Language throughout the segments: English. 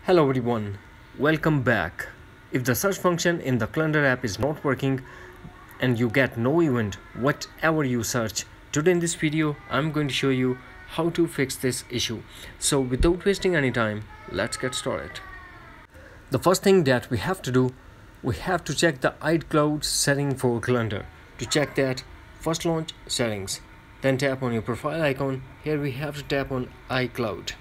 Hello everyone, welcome back. If the search function in the calendar app is not working and you get no event whatever you search, today in this video I'm going to show you how to fix this issue. So without wasting any time, let's get started. The first thing that we have to do, we have to check the iCloud setting for calendar. To check that, first launch settings, then tap on your profile icon. Here we have to tap on iCloud.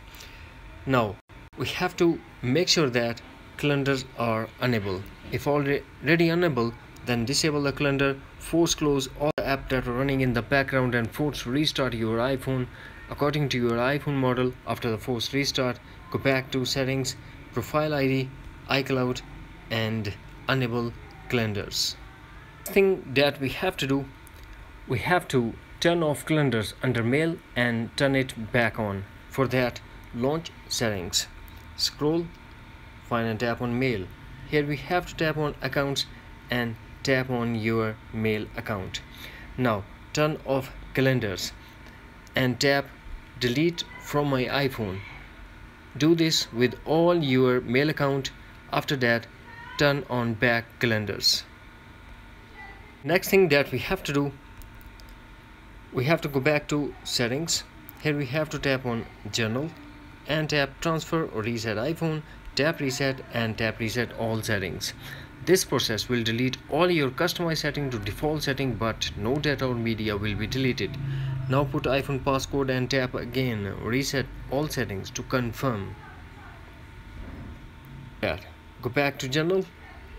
Now we have to make sure that calendars are enabled. If already enabled, then disable the calendar, force close all the apps that are running in the background and force restart your iPhone according to your iPhone model. After the force restart, go back to settings, profile ID, iCloud and enable calendars. Thing that we have to do, we have to turn off calendars under mail and turn it back on. For that, launch settings, scroll, find and tap on mail. Here we have to tap on accounts and tap on your mail account. Now turn off calendars and tap delete from my iPhone. Do this with all your mail account. After that, turn on back calendars. Next thing that we have to do, we have to go back to settings. Here we have to tap on journal and tap transfer or reset iPhone, tap reset and tap reset all settings. This process will delete all your customized setting to default setting, but no data or media will be deleted. Now put iPhone passcode and tap again reset all settings to confirm. Go back to journal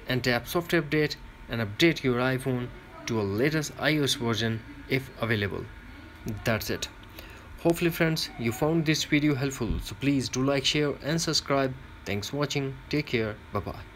and tap software update and update your iPhone to a latest iOS version if available. That's it. Hopefully friends, you found this video helpful, so please do like, share and subscribe. Thanks for watching. Take care. Bye bye.